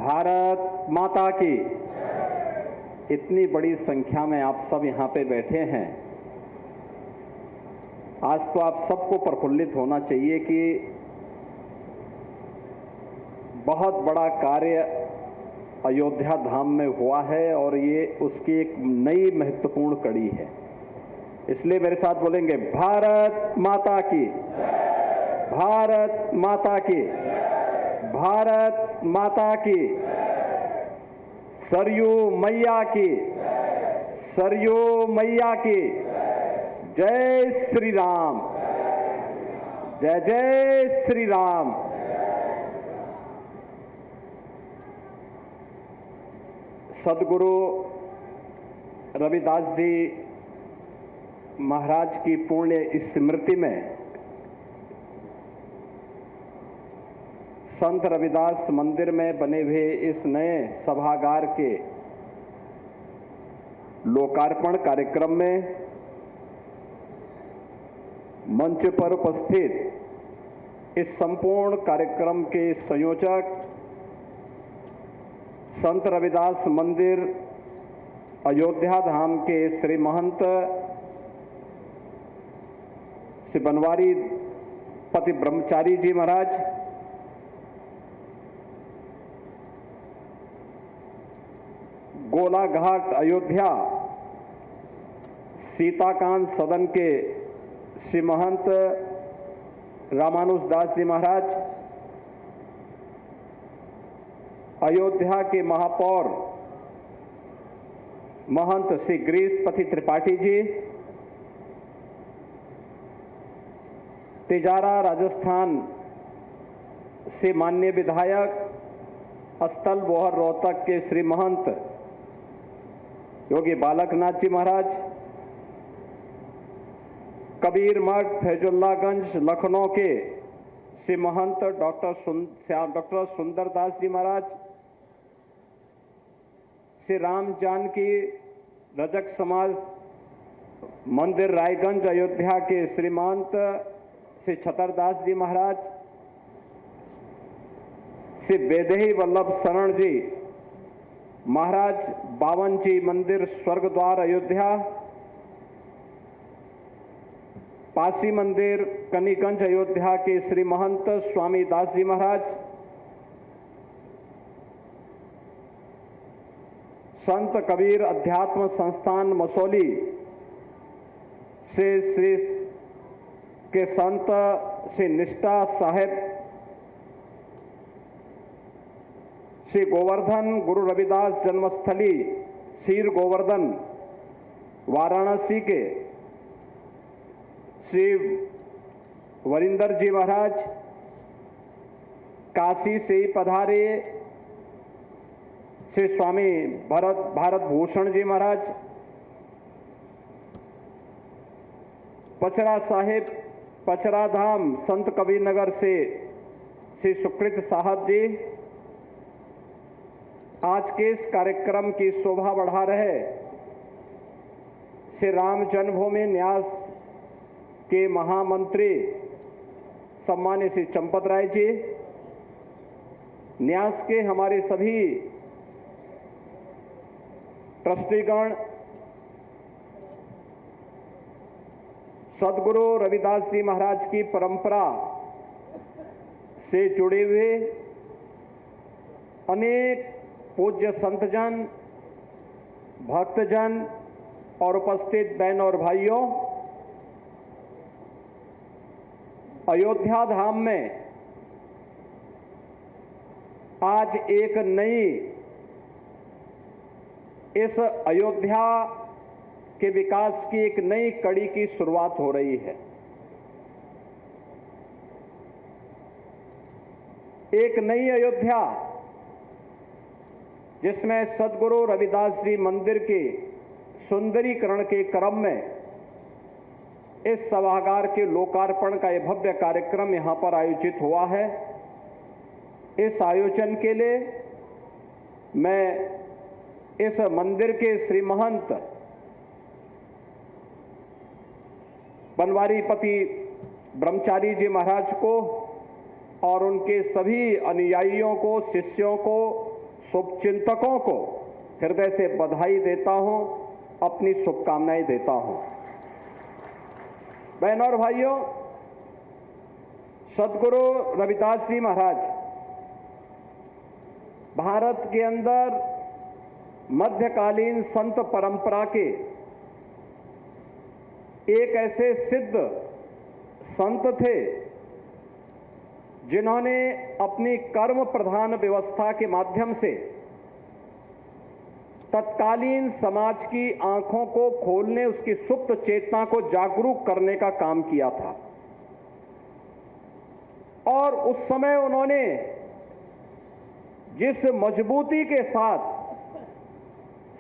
भारत माता की। इतनी बड़ी संख्या में आप सब यहाँ पे बैठे हैं। आज तो आप सबको प्रफुल्लित होना चाहिए कि बहुत बड़ा कार्य अयोध्या धाम में हुआ है और ये उसकी एक नई महत्वपूर्ण कड़ी है। इसलिए मेरे साथ बोलेंगे, भारत माता की, भारत माता की, भारत माता की, सरयू मैया की, सरयू मैया की। जय श्री राम, जय जय श्री राम। सदगुरु रविदास जी महाराज की पुण्य स्मृति में संत रविदास मंदिर में बने हुए इस नए सभागार के लोकार्पण कार्यक्रम में मंच पर उपस्थित इस संपूर्ण कार्यक्रम के संयोजक संत रविदास मंदिर अयोध्या धाम के श्री महंत श्री बनवारी पति ब्रह्मचारी जी महाराज, गोलाघाट अयोध्या सीताकांत सदन के श्री महंत रामानुज दास जी महाराज, अयोध्या के महापौर महंत श्री गिरीशपति त्रिपाठी जी, तिजारा राजस्थान से माननीय विधायक स्थल बोहर रोहतक के श्री महंत योगी बालकनाथ जी महाराज, कबीर मठ फैजुल्लागंज लखनऊ के श्री महंत डॉक्टर सुंदरदास जी महाराज, श्री राम जानकी रजक समाज मंदिर रायगंज अयोध्या के श्री महंत श्री छतरदास जी महाराज, श्री बेदेही वल्लभ शरण जी महाराज बावन जी मंदिर स्वर्ग द्वार अयोध्या, पासी मंदिर कनीगंज अयोध्या के श्री महंत स्वामी दास जी महाराज, संत कबीर अध्यात्म संस्थान मसौली से श्री के संत श्री निष्ठा साहेब, श्री गोवर्धन गुरु रविदास जन्मस्थली सीर गोवर्धन वाराणसी के श्री वरिंदर जी महाराज, काशी से पधारे श्री स्वामी भारत भूषण जी महाराज, पचरा साहिब पचरा धाम संत कबीर नगर से श्री सुकृत साहब जी आज के इस कार्यक्रम की शोभा बढ़ा रहे श्री राम जन्मभूमि न्यास के महामंत्री सम्मानित श्री चंपत राय जी, न्यास के हमारे सभी ट्रस्टीगण, सदगुरु रविदास जी महाराज की परंपरा से जुड़े हुए अनेक पूज्य संतजन, भक्तजन और उपस्थित बहन और भाइयों, अयोध्या धाम में आज एक नई इस अयोध्या के विकास की एक नई कड़ी की शुरुआत हो रही है। एक नई अयोध्या जिसमें सदगुरु रविदास जी मंदिर के सुंदरीकरण के क्रम में इस सभागार के लोकार्पण का यह भव्य कार्यक्रम यहां पर आयोजित हुआ है। इस आयोजन के लिए मैं इस मंदिर के श्री महंत बनवारी पति ब्रह्मचारी जी महाराज को और उनके सभी अनुयायियों को, शिष्यों को शुभचिंतकों को हृदय से बधाई देता हूं, अपनी शुभकामनाएं देता हूं। बहनों और भाइयों, सदगुरु रविदास जी महाराज भारत के अंदर मध्यकालीन संत परंपरा के एक ऐसे सिद्ध संत थे जिन्होंने अपनी कर्म प्रधान व्यवस्था के माध्यम से तत्कालीन समाज की आंखों को खोलने, उसकी सुप्त चेतना को जागरूक करने का काम किया था। और उस समय उन्होंने जिस मजबूती के साथ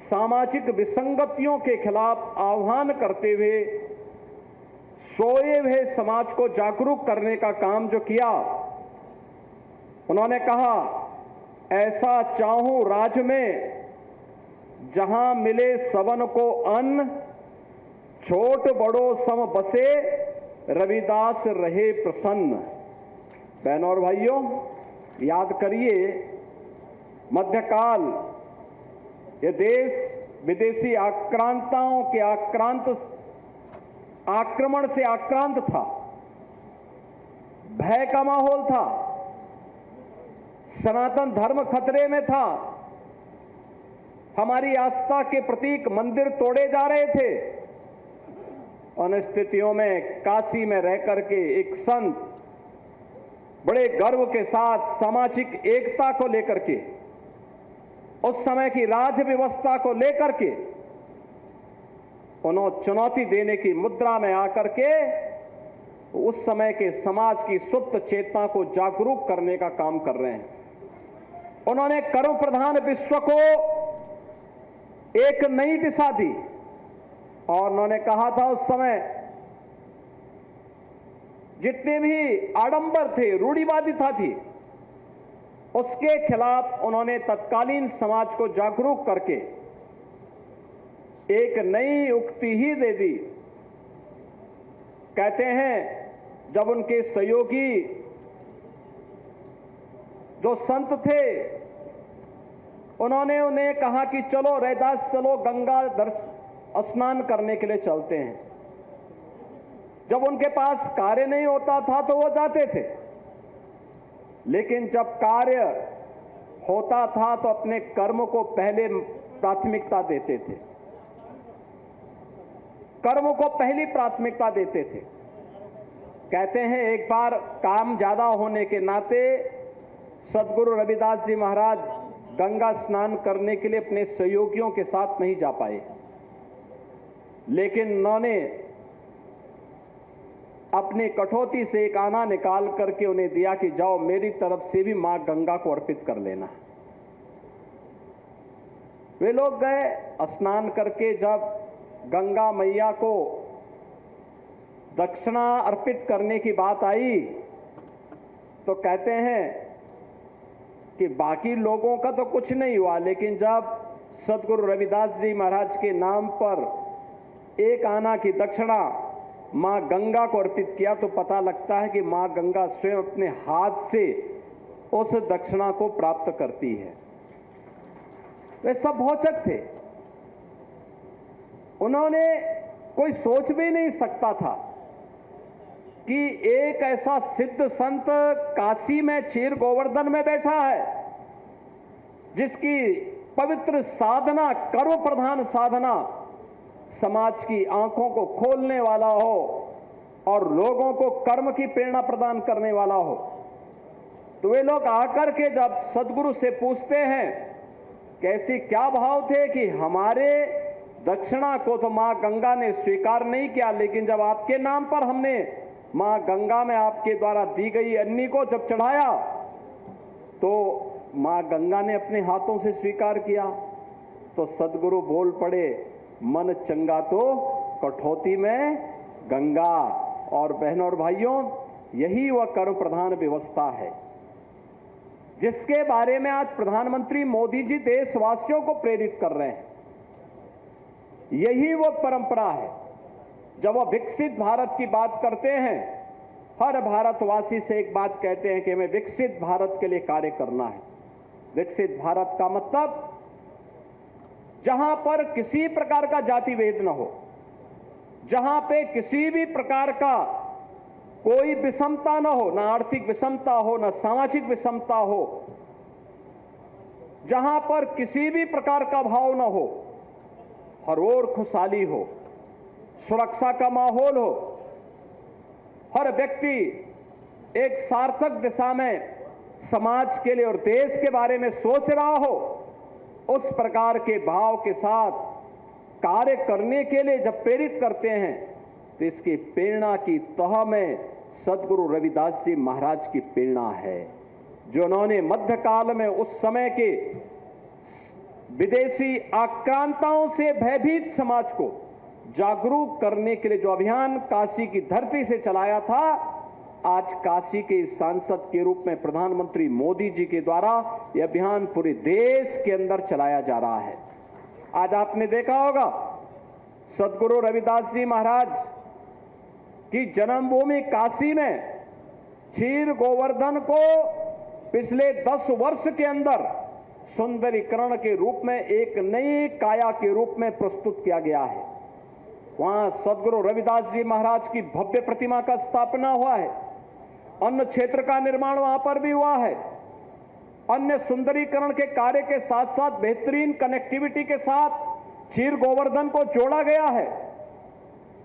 सामाजिक विसंगतियों के खिलाफ आह्वान करते हुए सोए हुए समाज को जागरूक करने का काम जो किया, उन्होंने कहा, ऐसा चाहूं राज में जहां मिले सबन को अन्न, छोट बड़ो सम बसे रविदास रहे प्रसन्न। बहनों और भाइयों, याद करिए, मध्यकाल ये देश विदेशी आक्रांताओं के आक्रमण से आक्रांत था, भय का माहौल था, सनातन धर्म खतरे में था, हमारी आस्था के प्रतीक मंदिर तोड़े जा रहे थे। उन स्थितियों में काशी में रह करके एक संत बड़े गर्व के साथ सामाजिक एकता को लेकर के, उस समय की राज व्यवस्था को लेकर के उन्होंने चुनौती देने की मुद्रा में आकर के उस समय के समाज की सुप्त चेतना को जागरूक करने का काम कर रहे हैं। उन्होंने कर्म प्रधान विश्व को एक नई दिशा दी और उन्होंने कहा था उस समय जितने भी आडंबर थे, रूढ़िवादिता थी, उसके खिलाफ उन्होंने तत्कालीन समाज को जागरूक करके एक नई उक्ति ही दे दी। कहते हैं, जब उनके सहयोगी जो संत थे, उन्होंने उन्हें कहा कि चलो रैदास, चलो गंगा स्नान करने के लिए चलते हैं। जब उनके पास कार्य नहीं होता था तो वो जाते थे, लेकिन जब कार्य होता था तो अपने कर्म को पहले प्राथमिकता देते थे, कर्म को पहली प्राथमिकता देते थे। कहते हैं, एक बार काम ज्यादा होने के नाते सदगुरु रविदास जी महाराज गंगा स्नान करने के लिए अपने सहयोगियों के साथ नहीं जा पाए, लेकिन उन्होंने अपनी कठौती से एक आना निकाल करके उन्हें दिया कि जाओ, मेरी तरफ से भी मां गंगा को अर्पित कर लेना। वे लोग गए, स्नान करके जब गंगा मैया को दक्षिणा अर्पित करने की बात आई तो कहते हैं कि बाकी लोगों का तो कुछ नहीं हुआ, लेकिन जब सदगुरु रविदास जी महाराज के नाम पर एक आना की दक्षिणा मां गंगा को अर्पित किया तो पता लगता है कि मां गंगा स्वयं अपने हाथ से उस दक्षिणा को प्राप्त करती है। वे सब भौचक थे, उन्होंने कोई सोच भी नहीं सकता था कि एक ऐसा सिद्ध संत काशी में क्षीर गोवर्धन में बैठा है, जिसकी पवित्र साधना, कर्म प्रधान साधना समाज की आंखों को खोलने वाला हो और लोगों को कर्म की प्रेरणा प्रदान करने वाला हो। तो वे लोग आकर के जब सदगुरु से पूछते हैं, कैसी क्या भाव थे कि हमारे दक्षिणा को तो मां गंगा ने स्वीकार नहीं किया, लेकिन जब आपके नाम पर हमने मां गंगा में आपके द्वारा दी गई अन्नी को जब चढ़ाया तो मां गंगा ने अपने हाथों से स्वीकार किया। तो सदगुरु बोल पड़े, मन चंगा तो कठौती में गंगा। और बहनों और भाइयों, यही वह कर्म प्रधान व्यवस्था है जिसके बारे में आज प्रधानमंत्री मोदी जी देशवासियों को प्रेरित कर रहे हैं। यही वो परंपरा है। जब वह विकसित भारत की बात करते हैं, हर भारतवासी से एक बात कहते हैं कि हमें विकसित भारत के लिए कार्य करना है। विकसित भारत का मतलब जहां पर किसी प्रकार का जाति भेद न हो, जहां पे किसी भी प्रकार का कोई विषमता न हो, ना आर्थिक विषमता हो, ना सामाजिक विषमता हो, जहां पर किसी भी प्रकार का भाव न हो, हर ओर खुशहाली हो, सुरक्षा का माहौल हो, हर व्यक्ति एक सार्थक दिशा में समाज के लिए और देश के बारे में सोच रहा हो, उस प्रकार के भाव के साथ कार्य करने के लिए जब प्रेरित करते हैं तो इसकी प्रेरणा की तह में सद्गुरु रविदास जी महाराज की प्रेरणा है, जो उन्होंने मध्यकाल में उस समय के विदेशी आक्रांताओं से भयभीत समाज को जागरूक करने के लिए जो अभियान काशी की धरती से चलाया था, आज काशी के सांसद के रूप में प्रधानमंत्री मोदी जी के द्वारा यह अभियान पूरे देश के अंदर चलाया जा रहा है। आज आपने देखा होगा सद्गुरु रविदास जी महाराज की जन्मभूमि काशी में क्षीर गोवर्धन को पिछले 10 वर्ष के अंदर सुंदरीकरण के रूप में एक नई काया के रूप में प्रस्तुत किया गया है। वहां सद्गुरु रविदास जी महाराज की भव्य प्रतिमा का स्थापना हुआ है, अन्न क्षेत्र का निर्माण वहां पर भी हुआ है, अन्य सुंदरीकरण के कार्य के साथ साथ बेहतरीन कनेक्टिविटी के साथ क्षीर गोवर्धन को जोड़ा गया है।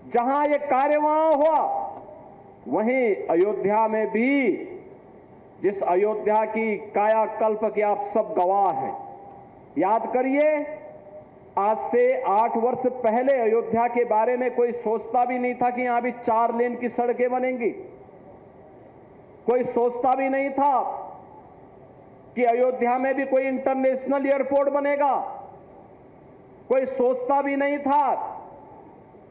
जहां यह कार्य वहां हुआ, वहीं अयोध्या में भी, जिस अयोध्या की कायाकल्प के आप सब गवाह हैं, याद करिए आज से 8 वर्ष पहले अयोध्या के बारे में कोई सोचता भी नहीं था कि यहां भी 4 लेन की सड़कें बनेंगी। कोई सोचता भी नहीं था कि अयोध्या में भी कोई इंटरनेशनल एयरपोर्ट बनेगा। कोई सोचता भी नहीं था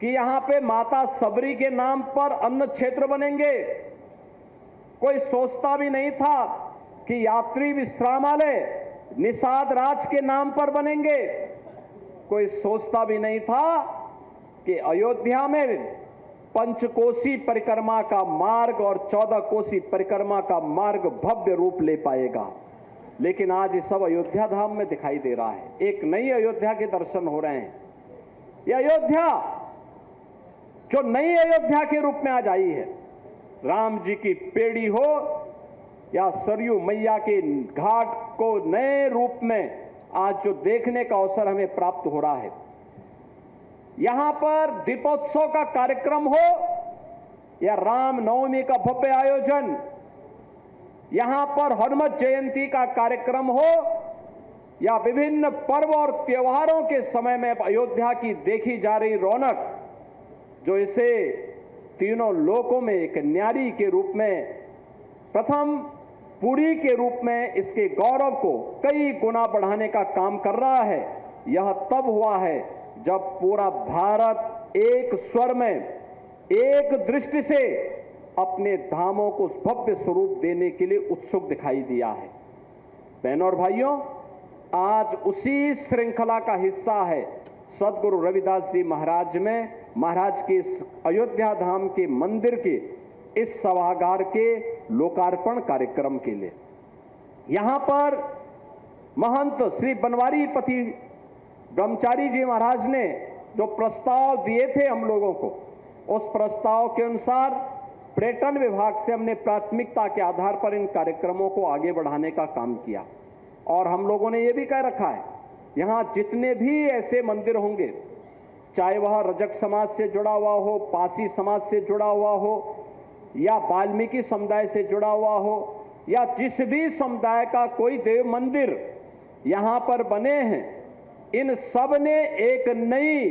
कि यहां पे माता सबरी के नाम पर अन्न क्षेत्र बनेंगे। कोई सोचता भी नहीं था कि यात्री विश्रामालय निषाद राज के नाम पर बनेंगे। कोई सोचता भी नहीं था कि अयोध्या में पंचकोसी परिक्रमा का मार्ग और 14 कोसी परिक्रमा का मार्ग भव्य रूप ले पाएगा। लेकिन आज ये सब अयोध्या धाम में दिखाई दे रहा है। एक नई अयोध्या के दर्शन हो रहे हैं। यह अयोध्या जो नई अयोध्या के रूप में आज आई है, राम जी की पेड़ी हो या सरयू मैया के घाट को नए रूप में आज जो देखने का अवसर हमें प्राप्त हो रहा है। यहां पर दीपोत्सव का कार्यक्रम हो या राम नवमी का भव्य आयोजन, यहां पर हनुमत जयंती का कार्यक्रम हो या विभिन्न पर्व और त्योहारों के समय में अयोध्या की देखी जा रही रौनक, जो इसे तीनों लोकों में एक न्यारी के रूप में, प्रथम पुरी के रूप में इसके गौरव को कई गुना बढ़ाने का काम कर रहा है। यह तब हुआ है जब पूरा भारत एक स्वर में, एक दृष्टि से अपने धामों को भव्य स्वरूप देने के लिए उत्सुक दिखाई दिया है। बहनों और भाइयों, आज उसी श्रृंखला का हिस्सा है सद्गुरु रविदास जी महाराज में, महाराज के इस अयोध्या धाम के मंदिर के इस सभागार के लोकार्पण कार्यक्रम के लिए। यहां पर महंत श्री बनवारी पति ब्रह्मचारी जी महाराज ने जो प्रस्ताव दिए थे हम लोगों को, उस प्रस्ताव के अनुसार पर्यटन विभाग से हमने प्राथमिकता के आधार पर इन कार्यक्रमों को आगे बढ़ाने का काम किया। और हम लोगों ने यह भी कह रखा है, यहां जितने भी ऐसे मंदिर होंगे, चाहे वह रजक समाज से जुड़ा हुआ हो, पासी समाज से जुड़ा हुआ हो, या वाल्मीकि समुदाय से जुड़ा हुआ हो, या जिस भी समुदाय का कोई देव मंदिर यहां पर बने हैं, इन सब ने एक नई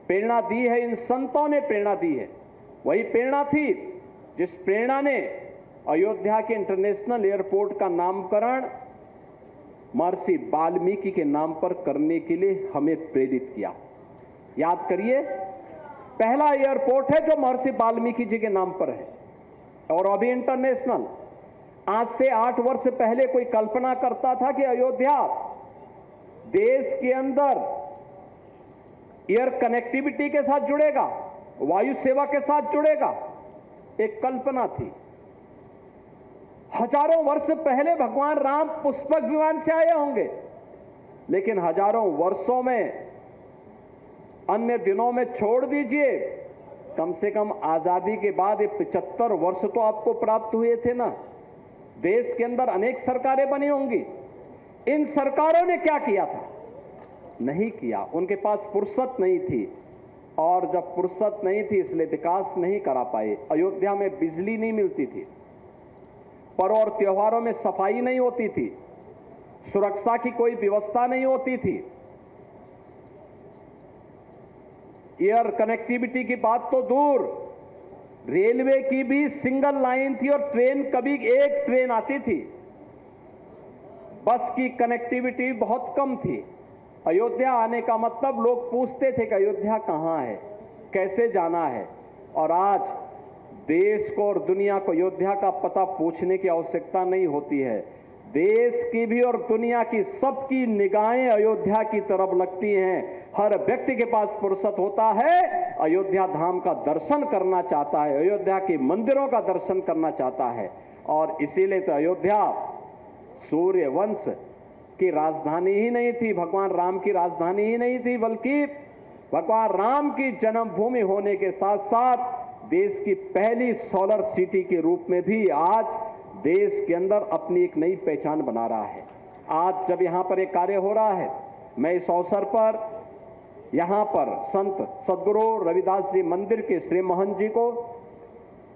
प्रेरणा दी है। इन संतों ने प्रेरणा दी है। वही प्रेरणा थी जिस प्रेरणा ने अयोध्या के इंटरनेशनल एयरपोर्ट का नामकरण महर्षि वाल्मीकि के नाम पर करने के लिए हमें प्रेरित किया। याद करिए, पहला एयरपोर्ट है जो महर्षि वाल्मीकि जी के नाम पर है, और अभी इंटरनेशनल। आज से 8 वर्ष पहले कोई कल्पना करता था कि अयोध्या देश के अंदर एयर कनेक्टिविटी के साथ जुड़ेगा, वायु सेवा के साथ जुड़ेगा? एक कल्पना थी। हजारों वर्ष पहले भगवान राम पुष्पक विमान से आए होंगे, लेकिन हजारों वर्षों में, अन्य दिनों में छोड़ दीजिए, कम से कम आजादी के बाद ये 75 वर्ष तो आपको प्राप्त हुए थे ना। देश के अंदर अनेक सरकारें बनी होंगी, इन सरकारों ने क्या किया था? नहीं किया। उनके पास फुर्सत नहीं थी, और जब फुर्सत नहीं थी इसलिए विकास नहीं करा पाए। अयोध्या में बिजली नहीं मिलती थी, पर्व और त्योहारों में सफाई नहीं होती थी, सुरक्षा की कोई व्यवस्था नहीं होती थी, एयर कनेक्टिविटी की बात तो दूर, रेलवे की भी सिंगल लाइन थी और ट्रेन कभी एक ट्रेन आती थी, बस की कनेक्टिविटी बहुत कम थी। अयोध्या आने का मतलब लोग पूछते थे कि अयोध्या कहां है, कैसे जाना है, और आज देश को और दुनिया को अयोध्या का पता पूछने की आवश्यकता नहीं होती है। देश की भी और दुनिया की सबकी निगाहें अयोध्या की तरफ लगती हैं। हर व्यक्ति के पास फुर्सत होता है, अयोध्या धाम का दर्शन करना चाहता है, अयोध्या के मंदिरों का दर्शन करना चाहता है। और इसीलिए तो अयोध्या सूर्य वंश की राजधानी ही नहीं थी, भगवान राम की राजधानी ही नहीं थी, बल्कि भगवान राम की जन्मभूमि होने के साथ साथ देश की पहली सोलर सिटी के रूप में भी आज देश के अंदर अपनी एक नई पहचान बना रहा है। आज जब यहां पर एक कार्य हो रहा है, मैं इस अवसर पर यहां पर संत सद्गुरु रविदास जी मंदिर के श्री महंत जी को,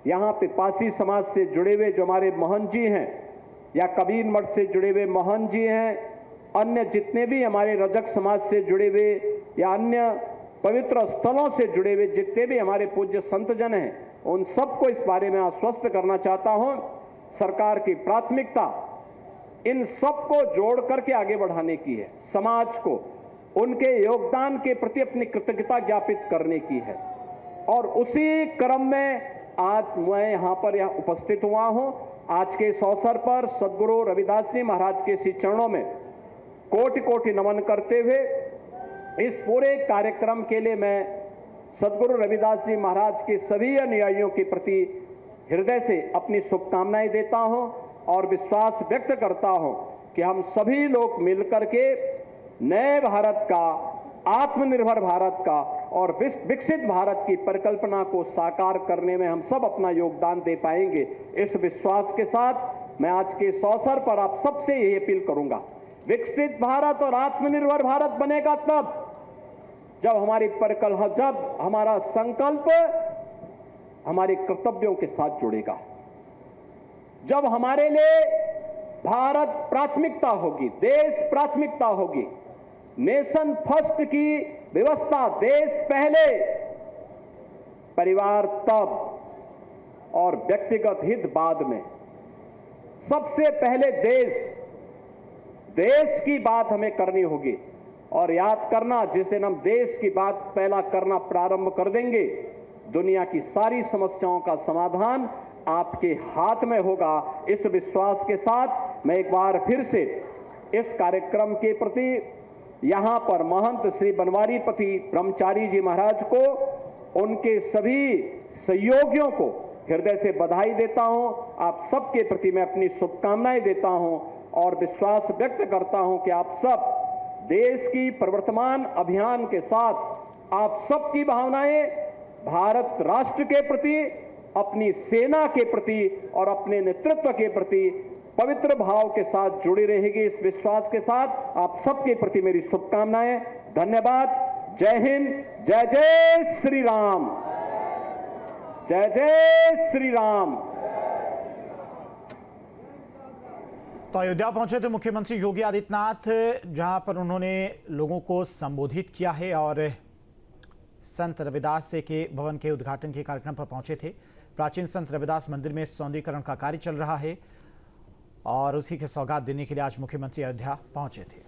यहां पे पासी समाज से जुड़े हुए जो हमारे महंत जी हैं, या कबीर मठ से जुड़े हुए महंत जी हैं, अन्य जितने भी हमारे रजक समाज से जुड़े हुए या अन्य पवित्र स्थलों से जुड़े हुए जितने भी हमारे पूज्य संतजन हैं, उन सबको इस बारे में आश्वस्त करना चाहता हूं। सरकार की प्राथमिकता इन सबको जोड़ करके आगे बढ़ाने की है, समाज को उनके योगदान के प्रति अपनी कृतज्ञता ज्ञापित करने की है। और उसी क्रम में आज मैं यहां पर उपस्थित हुआ हूं। आज के इस अवसर पर सद्गुरु रविदास जी महाराज के श्री चरणों में कोटि कोटि नमन करते हुए इस पूरे कार्यक्रम के लिए मैं सद्गुरु रविदास जी महाराज के सभी अनुयायियों के प्रति हृदय से अपनी शुभकामनाएं देता हूं और विश्वास व्यक्त करता हूं कि हम सभी लोग मिलकर के नए भारत का, आत्मनिर्भर भारत का और विकसित भारत की परिकल्पना को साकार करने में हम सब अपना योगदान दे पाएंगे। इस विश्वास के साथ मैं आज के इस अवसर पर आप सबसे यही अपील करूंगा, विकसित भारत और आत्मनिर्भर भारत बनेगा तब जब हमारी परिकल्पना, जब हमारा संकल्प हमारे कर्तव्यों के साथ जुड़ेगा, जब हमारे लिए भारत प्राथमिकता होगी, देश प्राथमिकता होगी, नेशन फर्स्ट की व्यवस्था, देश पहले, परिवार तब और व्यक्तिगत हित बाद में। सबसे पहले देश की बात हमें करनी होगी। और याद करना, जिस दिन हम देश की बात पहला करना प्रारंभ कर देंगे, दुनिया की सारी समस्याओं का समाधान आपके हाथ में होगा। इस विश्वास के साथ मैं एक बार फिर से इस कार्यक्रम के प्रति यहां पर महंत श्री बनवारी पति ब्रह्मचारी जी महाराज को, उनके सभी सहयोगियों को हृदय से बधाई देता हूं। आप सबके प्रति मैं अपनी शुभकामनाएं देता हूं और विश्वास व्यक्त करता हूं कि आप सब देश की प्रवर्तमान अभियान के साथ आप सबकी भावनाएं भारत राष्ट्र के प्रति, अपनी सेना के प्रति और अपने नेतृत्व के प्रति पवित्र भाव के साथ जुड़ी रहेगी। इस विश्वास के साथ आप सबके प्रति मेरी शुभकामनाएं। धन्यवाद। जय हिंद, जय जय श्री राम, जय जय श्री राम। तो अयोध्या पहुंचे थे मुख्यमंत्री योगी आदित्यनाथ, जहां पर उन्होंने लोगों को संबोधित किया है और संत रविदास के भवन के उद्घाटन के कार्यक्रम पर पहुंचे थे। प्राचीन संत रविदास मंदिर में सौंदर्यीकरण का कार्य चल रहा है और उसी के सौगात देने के लिए आज मुख्यमंत्री अयोध्या पहुंचे थे।